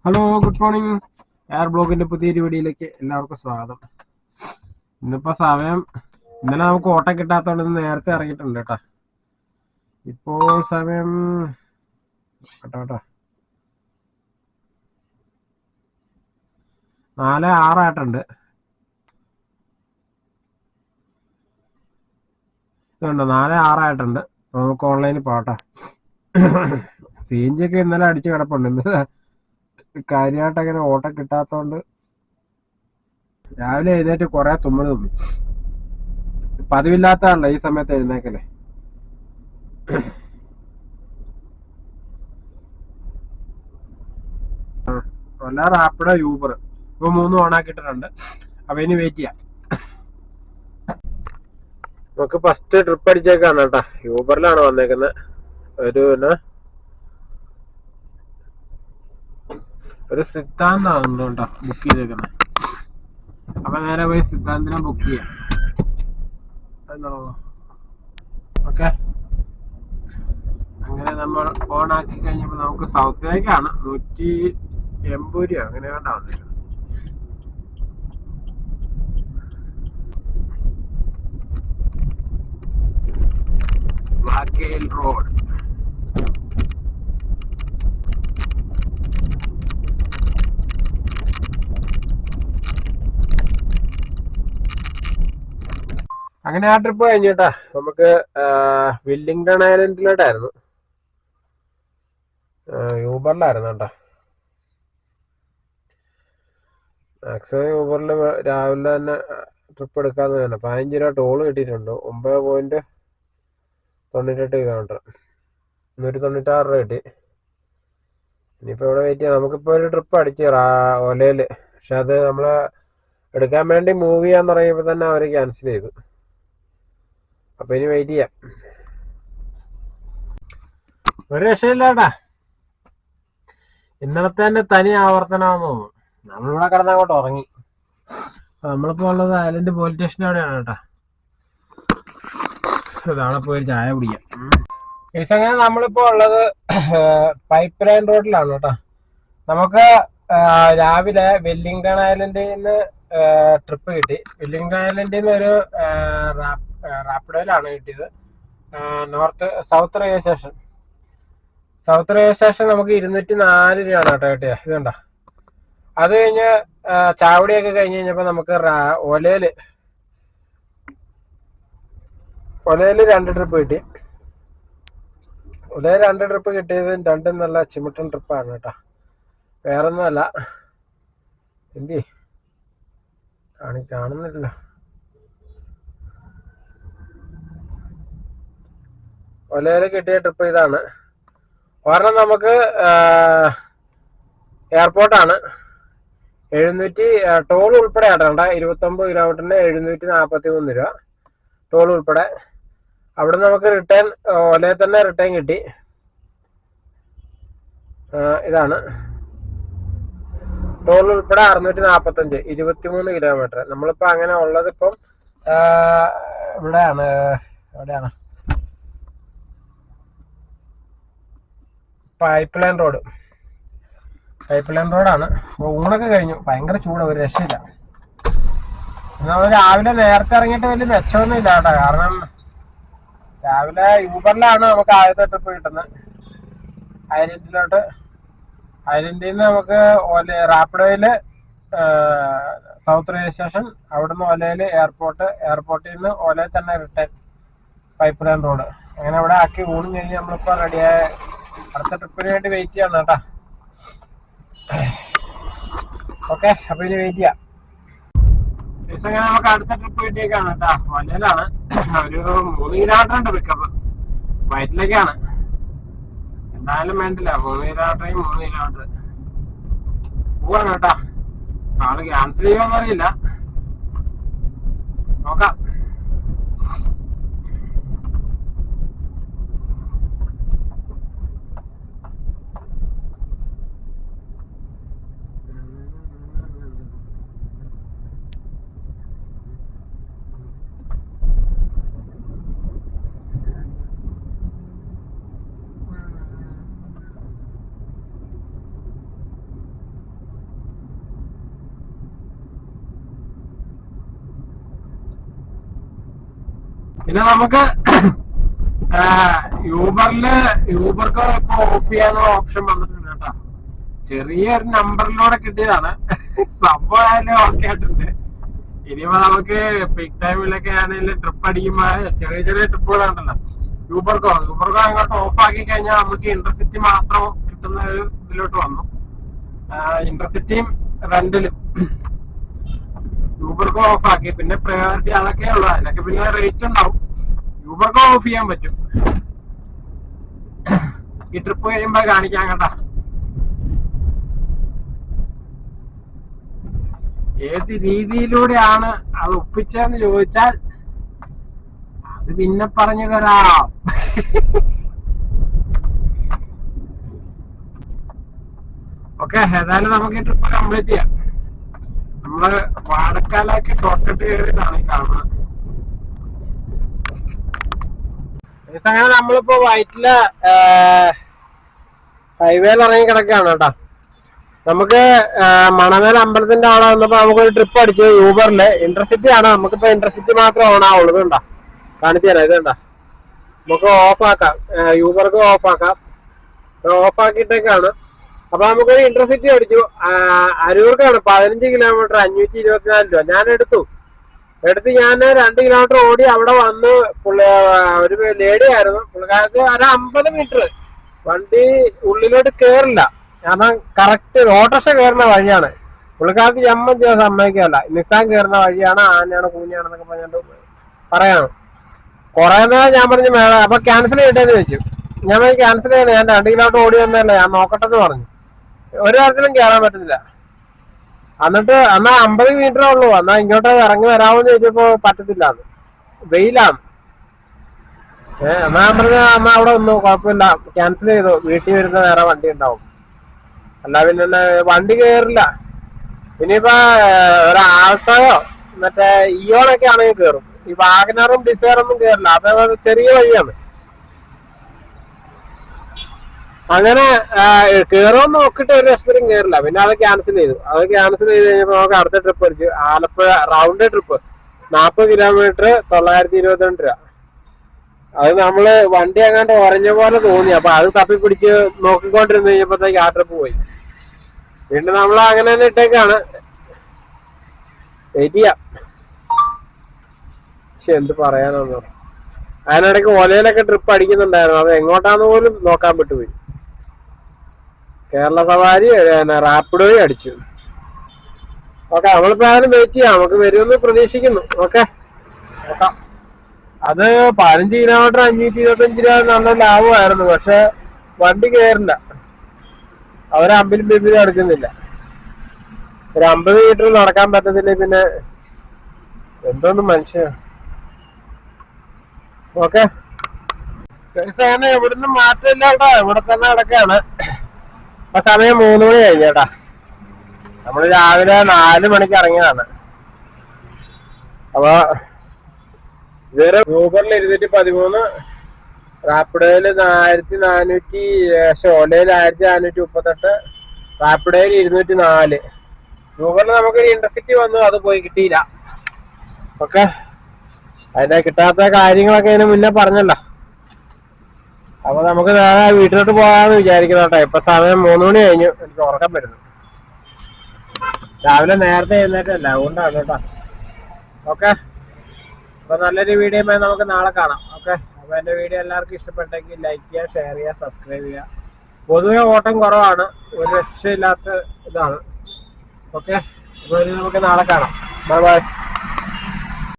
Hello, good morning. Air ബ്ലോഗിന്റെ പുതിയൊരു വീഡിയോയിലേക്ക് എല്ലാവർക്കും സ്വാഗതം. ഇന്നിപ്പോ സമയം ഇന്നലെ നമുക്ക് ഓട്ടം കിട്ടാത്തതുകൊണ്ട് ഇന്ന് നേരത്തെ ഇറങ്ങിയിട്ടുണ്ട് കേട്ടോ. ഇപ്പോൾ സമയം കേട്ടോ 4:06 ഇതുണ്ടോ, 4:06 നമുക്ക് ഓൺലൈനിൽ പോട്ടെ. CNG ഒക്കെ ഇന്നലെ അടിച്ച് കിടപ്പുണ്ട്. ഇന്നലെ കാര്യമായിട്ട് അങ്ങനെ ഓട്ടം കിട്ടാത്തതുകൊണ്ട് രാവിലെ എഴുന്നേറ്റ് കുറെ തുമ്മി. പതിവില്ലാത്തതാണല്ലോ ഈ സമയത്ത് എഴുന്നേക്കല്ലേ. ഒല്ല റാപ്പിഡോ യൂബർ ഇപ്പൊ 3 ഓണാക്കിയിട്ടുണ്ട്. അപ്പൊ ഇനി വെയിറ്റ് ചെയ്യാം. നമുക്ക് ഫസ്റ്റ് ട്രിപ്പ് അടിച്ചേക്കാണ് കേട്ടാ. യൂബറിലാണ് വന്നേക്കുന്നത്. ഒരു സിദ്ധാന്താണെന്ന് കേട്ടോ ബുക്ക് ചെയ്തേക്കുന്നത്. അപ്പൊ നേരെ പോയി സിദ്ധാന്തിനെ ബുക്ക് ചെയ്യാം. ഓക്കെ, അങ്ങനെ നമ്മൾ ഓൺ ആക്കി കഴിഞ്ഞപ്പോൾ നമുക്ക് സൗത്തിലേക്കാണ് 180 രൂപ അങ്ങനെ വേണ്ട വന്നിരിക്കുന്നത്. ബ്ലാക്കേൽ റോഡ്. അങ്ങനെ ആ ട്രിപ്പ് കഴിഞ്ഞിട്ടാ നമുക്ക് വില്ലിംഗ്ടൺ ഐലൻഡിലോട്ടായിരുന്നു. യൂബറിലായിരുന്നു കേട്ടോ. മാക്സിമം യൂബറിൽ രാവിലെ തന്നെ ട്രിപ്പ് എടുക്കാന്ന് തന്നെ. 15 രൂപ ടോള് കിട്ടിയിട്ടുണ്ട്. 9.98 കിലോമീറ്റർ, 196 രൂപ കിട്ടി. ഇനിയിപ്പോൾ ഇവിടെ വെയിറ്റ് ചെയ്യാം. നമുക്കിപ്പോൾ ഒരു ട്രിപ്പ് അടിച്ച് ഒലയില്, പക്ഷെ അത് നമ്മള് എടുക്കാൻ വേണ്ടി മൂവ് ചെയ്യാൻ തുടങ്ങിയപ്പോൾ തന്നെ അവർ ക്യാൻസൽ ചെയ്തു. അപ്പൊ ഇനി വെയിറ്റ് ചെയ്യാം. ഒരു രക്ഷയില്ലാട്ടാ. ഇന്നലത്തെ തന്നെ തനി ആവർത്തനമാണെന്ന് തോന്നുന്നു. നമ്മളിവിടെ കിടന്ന് അങ്ങോട്ട് ഉറങ്ങി. നമ്മളിപ്പോ ഉള്ളത് ഐലൻഡ് പോലീസ് സ്റ്റേഷൻ അവിടെയാണ് കേട്ടാ. ഇതാണ് പോയി ചായ കുടിക്കാം. അങ്ങനെ നമ്മളിപ്പോ ഉള്ളത് പൈപ്പ് ലൈൻ റോഡിലാണ് കേട്ടോ. നമുക്ക് രാവിലെ വെല്ലിംഗ്ടൺ ഐലൻഡിൽ നിന്ന് ട്രിപ്പ് കിട്ടി. വെല്ലിംഗ്ടൺ ഐലൻഡിൽ നിന്ന് ഒരു റാപ്പിഡോയിലാണ് കിട്ടിയത്. സൗത്ത് റെയിൽവേ സ്റ്റേഷൻ നമുക്ക് 204 രൂപയാണ് കേട്ടോ കിട്ടിയത്. ഇതുണ്ടോ. അത് കഴിഞ്ഞ് ചാവടിയൊക്കെ കഴിഞ്ഞ് കഴിഞ്ഞപ്പോൾ നമുക്ക് ഒലയില് 2 ട്രിപ്പ് കിട്ടി. ഒലയിൽ 2 ട്രിപ്പ് കിട്ടിയത് രണ്ടും നല്ല ചിമിട്ടൻ ട്രിപ്പാണ് കേട്ടോ. വേറൊന്നുമല്ല. എന്തി കാണുന്നില്ല. ഒലയിൽ കിട്ടിയ ട്രിപ്പ് ഇതാണ്. ഒരെണ്ണം നമുക്ക് എയർപോർട്ടാണ്. 700 ടോൾ ഉൾപ്പെടെ ആട്ടണ്ട. 29 കിലോമീറ്ററിന് 743 രൂപ ടോൾ ഉൾപ്പെടെ. അവിടെ നമുക്ക് റിട്ടേൺ ഒലയിൽ തന്നെ റിട്ടേൺ കിട്ടി. ഇതാണ് ടോൾ ഉൾപ്പെടെ 645, 23 കിലോമീറ്റർ. നമ്മളിപ്പോ അങ്ങനെ ഉള്ളത് ഇപ്പം എവിടെയാണ് പൈപ്പ് ലൈൻ റോഡാണ്. ഊണൊക്കെ കഴിഞ്ഞു. ഭയങ്കര ചൂട്, ഒരു രക്ഷയില്ല. നമ്മൾ രാവിലെ നേരത്തെ ഇറങ്ങിയിട്ട് വലിയ മെച്ചമൊന്നും ഇല്ല കേട്ടോ. കാരണം രാവിലെ യൂബറിലാണ് നമുക്ക് ആദ്യത്തെ ട്രിപ്പ് കിട്ടുന്നത് ഐലൻഡിൽ നിന്ന് നമുക്ക് റാപ്പിഡോയില് സൗത്ത് റെയിൽവേ സ്റ്റേഷൻ, അവിടുന്ന് ഒലയില് എയർപോർട്ടിൽ നിന്ന് ഒലയിൽ തന്നെ റിട്ടേൺ പൈപ്പ് ലൈൻ റോഡ്. അങ്ങനെ അവിടെ ആക്കി ഊണും കഴിഞ്ഞ് നമ്മളിപ്പോൾ റെഡിയായ അടുത്ത ട്രിപ്പിന് വേണ്ടി വെയിറ്റ് ചെയ്യണം കേട്ടോ. ഓക്കെ, അപ്പൊ ഇനി വെയിറ്റ് ചെയ്യാം. അങ്ങനെ നമുക്ക് അടുത്ത ട്രിപ്പ് കിട്ടിയേക്കാണ് കേട്ടോ. ഒലയിലാണ്. ഒരു 3 കിലോമീറ്റർ ഉണ്ട് പിക്കപ്പ്. വയറ്റിലേക്കാണ്. എന്തായാലും വേണ്ടില്ല, 3 കിലോമീറ്റർ പോവാണ് കേട്ടാ. ആള് ക്യാൻസൽ ചെയ്യുമോന്ന് അറിയില്ല, നോക്കാം. പിന്നെ നമുക്ക് യൂബർക്ക് ഇപ്പൊ ഓഫ് ചെയ്യാനുള്ള ഓപ്ഷൻ വന്നിട്ടുണ്ട് കേട്ടോ. ചെറിയൊരു നമ്പറിലൂടെ കിട്ടിയതാണ്. സംഭവം ഓക്കെ ആയിട്ടുണ്ട്. ഇനിയിപ്പോ നമുക്ക് പീക്ക് ടൈമിലൊക്കെ ആണെങ്കിലും ട്രിപ്പ് അടിക്കുമ്പോ ചെറിയ ചെറിയ ട്രിപ്പുകളുണ്ടല്ലോ, യൂബർക്കോ അങ്ങോട്ട് ഓഫ് ആക്കി കഴിഞ്ഞാൽ നമുക്ക് ഇന്റർസിറ്റി മാത്രം കിട്ടുന്ന ഒരു ഇതിലോട്ട് വന്നു. ഇന്റർസിറ്റിയും റെന്റിലും യൂബർക്കോ ഓഫ് ആക്കി. പിന്നെ പ്രയോറിറ്റി അതൊക്കെ ഉള്ളു. അതിലൊക്കെ പിന്നെ റേറ്റ് ഉണ്ടാവും. യൂബർക്കോ ഓഫ് ചെയ്യാൻ പറ്റും. ഈ ട്രിപ്പ് കഴിയുമ്പോ കാണിക്കാൻ കേട്ടാ. ഏത് രീതിയിലൂടെയാണ് അത് ഒപ്പിച്ചതെന്ന് ചോദിച്ചാൽ അത് പിന്നെ പറഞ്ഞു തരാം. ഓക്കെ, ഏതായാലും നമുക്ക് ഈ ട്രിപ്പ് കംപ്ലീറ്റ് ചെയ്യാം. നമ്മള് വാടക്കാലേക്ക് ഷോർട്ട് കട്ട് കയറിയതാണ് ഈ കാണുന്നത്. അങ്ങനെ നമ്മളിപ്പോ വൈറ്റില ഹൈവേയിൽ ഇറങ്ങി കിടക്കുകയാണ് കേട്ടോ. നമുക്ക് മണമേൽ അമ്പലത്തിന്റെ അവിടെ വന്നപ്പോ നമുക്കൊരു ട്രിപ്പ് അടിച്ചു യൂബറില്. ഇന്റർസിറ്റി ആണ്. നമുക്കിപ്പോ ഇന്റർസിറ്റി മാത്രമേ ഓൺ ആവുള്ളൂ. ഇതുണ്ടാ, കാണിച്ചു തരാം. ഇതുണ്ടാ, നമുക്ക് ഓഫ് ആക്കാം. യൂബർക്ക് ഓഫ് ആക്കാം. ഓഫ് ആക്കിയിട്ടേക്കാണ്. അപ്പൊ നമുക്കൊരു ഇന്റർസിറ്റി അടിച്ചു. അരൂർക്കാണ് 15 കിലോമീറ്റർ 524 രൂപ. ഞാൻ എടുത്ത് ഞാൻ 2 കിലോമീറ്റർ ഓടി അവിടെ വന്ന്. ഒരു ലേഡി ആയിരുന്നു. പുള്ളിക്കാരത്ത് ഒരു 50 മീറ്റർ വണ്ടി ഉള്ളിലോട്ട് കേറില്ല. കാരണം കറക്റ്റ് ഓട്ടോറിക്ഷ കയറുന്ന വഴിയാണ്. പുള്ളിക്കാരത്ത് ജമ്മം ചെയ്യാൻ സമ്മതിക്കല്ല. നിസാൻ കയറുന്ന വഴിയാണ്. ആനയാണ് കൂനിയാണെന്നൊക്കെ പറഞ്ഞിട്ട് പറയാണ്. കുറെ നേരം ഞാൻ പറഞ്ഞു അപ്പൊ ക്യാൻസൽ ചെയ്തിട്ടെന്ന് ചോദിച്ചു. ഞാൻ ക്യാൻസൽ ചെയ്യണേ, ഞാൻ 2 കിലോമീറ്റർ ഓടി വന്നതല്ലേ, ഞാൻ നോക്കട്ടെന്ന് പറഞ്ഞു. ഒരു തരത്തിലും കയറാൻ പറ്റുന്നില്ല. എന്നിട്ട് എന്നാ 50 മീറ്ററേ ഉള്ളൂ, എന്നാ ഇങ്ങോട്ട് ഇറങ്ങി വരാമെന്ന് ചോദിച്ചപ്പോ പറ്റത്തില്ല, വെയിലാണ്. എന്നാ ഞാൻ പറഞ്ഞ അമ്മ അവിടെ ഒന്നും കുഴപ്പമില്ല, ക്യാൻസൽ ചെയ്തു. വീട്ടിൽ വരുന്ന വേറെ വണ്ടി ഉണ്ടാവും. അല്ല പിന്നെ വണ്ടി കയറില്ല. ഇനിയിപ്പോ ഒരാൾട്ടോയോ മറ്റേ ഇയോണൊക്കെ ആണെങ്കിൽ കയറും. ഈ വാഗനറും ഡിസയറൊന്നും കയറില്ല. അത് ചെറിയ വഴിയാണ്. അങ്ങനെ കയറുമെന്ന് നോക്കിയിട്ട് ഒരു ലക്ഷത്തിലും കയറില്ല. പിന്നെ അത് ക്യാൻസൽ ചെയ്തു. അത് ക്യാൻസൽ ചെയ്ത് കഴിഞ്ഞപ്പോ നമുക്ക് അടുത്ത ട്രിപ്പ് അടിച്ചു. ആലപ്പുഴ റൗണ്ട് ട്രിപ്പ് 40 കിലോമീറ്റർ 922 രൂപ. അത് നമ്മള് വണ്ടി അങ്ങാണ്ട് ഉറഞ്ഞ പോലെ തോന്നി. അപ്പൊ അത് തപ്പിപ്പിടിച്ച് നോക്കിക്കൊണ്ടിരുന്ന് കഴിഞ്ഞപ്പോഴത്തേക്ക് ആ ട്രിപ്പ് പോയി. വീണ്ടും നമ്മൾ അങ്ങനെ തന്നെ ഇട്ടേക്കാണ്. വെയിറ്റ് ചെയ്യാം. പക്ഷെ എന്ത് പറയാനൊന്നു. അതിനിടയ്ക്ക് ഓലയിലൊക്കെ ട്രിപ്പ് അടിക്കുന്നുണ്ടായിരുന്നു. അത് എങ്ങോട്ടാന്ന് പോലും നോക്കാൻ വിട്ടുപോയി. കേരള സവാരി റാപ്പിഡോയും അടിച്ചു. ഓക്കെ, നമ്മളിപ്പോ ആരും വെയിറ്റ് ചെയ്യാം. നമുക്ക് വരുമെന്ന് പ്രതീക്ഷിക്കുന്നു. ഓക്കെ നോക്കാം. അത് 15 കിലോമീറ്റർ 525 രൂപ നല്ല ലാഭമായിരുന്നു. പക്ഷെ വണ്ടി കയറില്ല. അവര് അമ്പിലും ബിമ്പിലും എടുക്കുന്നില്ല. ഒരു 50 മീറ്റർ നടക്കാൻ പറ്റത്തില്ല. പിന്നെ എന്തോന്നും മനുഷ്യ. ഓക്കെ, ഇവിടുന്ന് മാറ്റമില്ല കേട്ടോ. ഇവിടെ തന്നെ കിടക്കാണ്. അപ്പൊ സമയം 3 മണി കഴിഞ്ഞേട്ടാ. നമ്മള് രാവിലെ 4 മണിക്ക് ഇറങ്ങിയതാണ്. അപ്പൊ ഇതുവരെ യൂബറിൽ 213, റാപ്പിഡോയില് 1400, ഓലയിൽ 1438, റാപ്പിഡോയിൽ 204. യൂബറിൽ നമുക്കൊരു ഇന്റർസിറ്റി വന്നു, അത് പോയി കിട്ടിയില്ല. ഓക്കെ, അതിന്റെ കിട്ടാത്ത കാര്യങ്ങളൊക്കെ അതിന് മുന്നേ പറഞ്ഞല്ലോ. അപ്പൊ നമുക്ക് നേരെ വീട്ടിലോട്ട് പോകാന്ന് വിചാരിക്കുന്ന കേട്ടോ. ഇപ്പൊ സമയം 3 മണി കഴിഞ്ഞു. എനിക്ക് ഉറക്കം വരുന്നു. രാവിലെ നേരത്തെ എഴുന്നേറ്റല്ല, അതുകൊണ്ടാണ് കേട്ടോ. ഓക്കെ, അപ്പൊ നല്ലൊരു വീഡിയോ നമുക്ക് നാളെ കാണാം. ഓക്കെ, അപ്പൊ എന്റെ വീഡിയോ എല്ലാവർക്കും ഇഷ്ടപ്പെട്ടെങ്കിൽ ലൈക്ക് ചെയ്യുക, ഷെയർ ചെയ്യുക, സബ്സ്ക്രൈബ് ചെയ്യുക. പൊതുവെ ഓട്ടം കുറവാണ്, ഒരു രക്ഷയില്ലാത്ത ഇതാണ്. ഓക്കെ, അപ്പൊ നമുക്ക് നാളെ കാണാം. Bye bye.